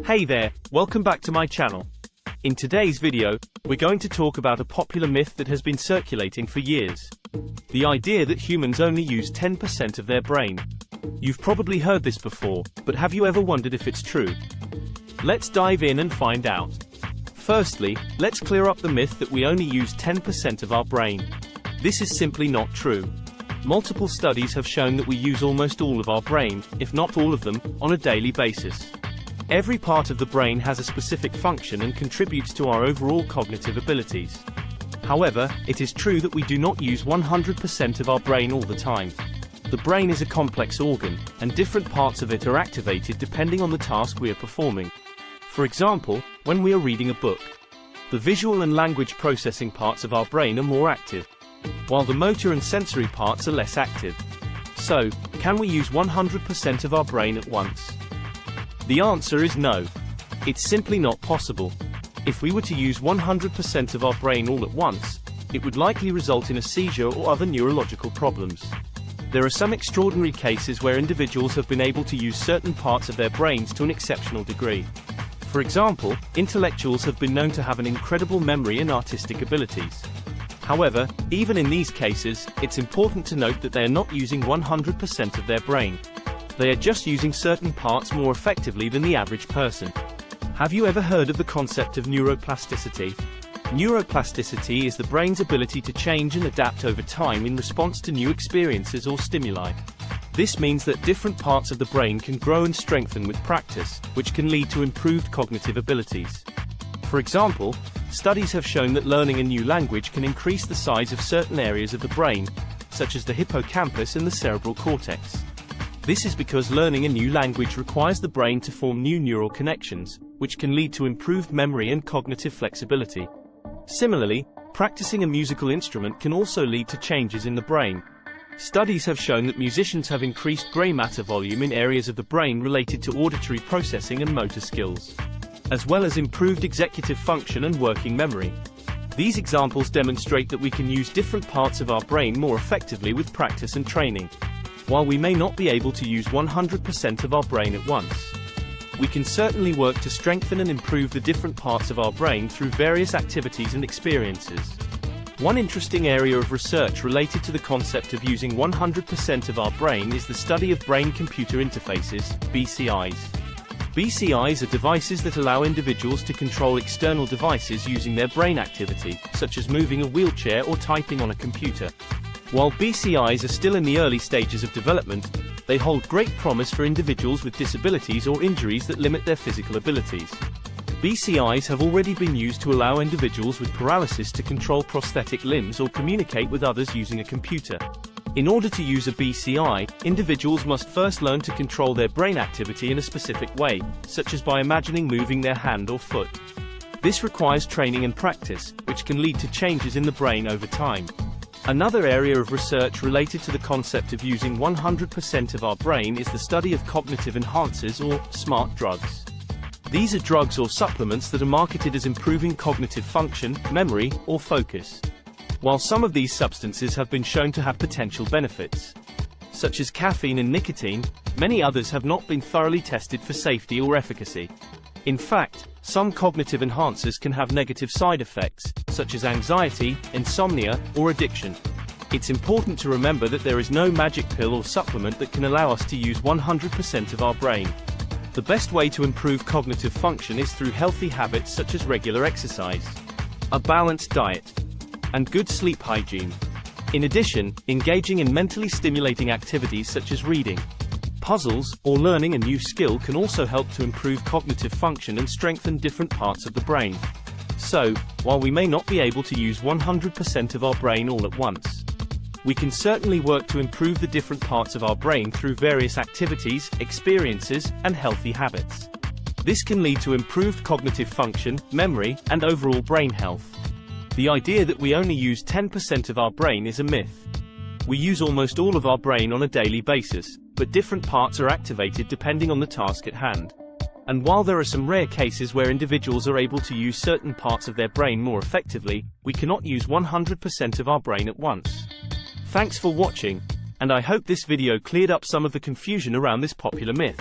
Hey there, welcome back to my channel. In today's video, we're going to talk about a popular myth that has been circulating for years. The idea that humans only use 10% of their brain. You've probably heard this before, but have you ever wondered if it's true? Let's dive in and find out. Firstly, let's clear up the myth that we only use 10% of our brain. This is simply not true. Multiple studies have shown that we use almost all of our brain, if not all of them, on a daily basis. Every part of the brain has a specific function and contributes to our overall cognitive abilities. However, it is true that we do not use 100% of our brain all the time. The brain is a complex organ, and different parts of it are activated depending on the task we are performing. For example, when we are reading a book, the visual and language processing parts of our brain are more active, while the motor and sensory parts are less active. So, can we use 100% of our brain at once? The answer is no. It's simply not possible. If we were to use 100% of our brain all at once, it would likely result in a seizure or other neurological problems. There are some extraordinary cases where individuals have been able to use certain parts of their brains to an exceptional degree. For example, intellectuals have been known to have an incredible memory and artistic abilities. However, even in these cases, it's important to note that they are not using 100% of their brain. They are just using certain parts more effectively than the average person. Have you ever heard of the concept of neuroplasticity? Neuroplasticity is the brain's ability to change and adapt over time in response to new experiences or stimuli. This means that different parts of the brain can grow and strengthen with practice, which can lead to improved cognitive abilities. For example, studies have shown that learning a new language can increase the size of certain areas of the brain, such as the hippocampus and the cerebral cortex. This is because learning a new language requires the brain to form new neural connections, which can lead to improved memory and cognitive flexibility. Similarly, practicing a musical instrument can also lead to changes in the brain. Studies have shown that musicians have increased gray matter volume in areas of the brain related to auditory processing and motor skills, as well as improved executive function and working memory. These examples demonstrate that we can use different parts of our brain more effectively with practice and training. While we may not be able to use 100% of our brain at once, we can certainly work to strengthen and improve the different parts of our brain through various activities and experiences. One interesting area of research related to the concept of using 100% of our brain is the study of brain-computer interfaces, BCIs. BCIs are devices that allow individuals to control external devices using their brain activity, such as moving a wheelchair or typing on a computer. While BCIs are still in the early stages of development, they hold great promise for individuals with disabilities or injuries that limit their physical abilities. BCIs have already been used to allow individuals with paralysis to control prosthetic limbs or communicate with others using a computer. In order to use a BCI, individuals must first learn to control their brain activity in a specific way, such as by imagining moving their hand or foot. This requires training and practice, which can lead to changes in the brain over time. Another area of research related to the concept of using 100% of our brain is the study of cognitive enhancers or smart drugs. These are drugs or supplements that are marketed as improving cognitive function, memory, or focus. While some of these substances have been shown to have potential benefits, such as caffeine and nicotine, many others have not been thoroughly tested for safety or efficacy. In fact, some cognitive enhancers can have negative side effects, such as anxiety, insomnia, or addiction. It's important to remember that there is no magic pill or supplement that can allow us to use 100% of our brain. The best way to improve cognitive function is through healthy habits such as regular exercise, a balanced diet, and good sleep hygiene. In addition, engaging in mentally stimulating activities such as reading, puzzles, or learning a new skill can also help to improve cognitive function and strengthen different parts of the brain. So, while we may not be able to use 100% of our brain all at once, we can certainly work to improve the different parts of our brain through various activities, experiences, and healthy habits. This can lead to improved cognitive function, memory, and overall brain health. The idea that we only use 10% of our brain is a myth. We use almost all of our brain on a daily basis, but different parts are activated depending on the task at hand. And while there are some rare cases where individuals are able to use certain parts of their brain more effectively, we cannot use 100% of our brain at once. Thanks for watching, and I hope this video cleared up some of the confusion around this popular myth.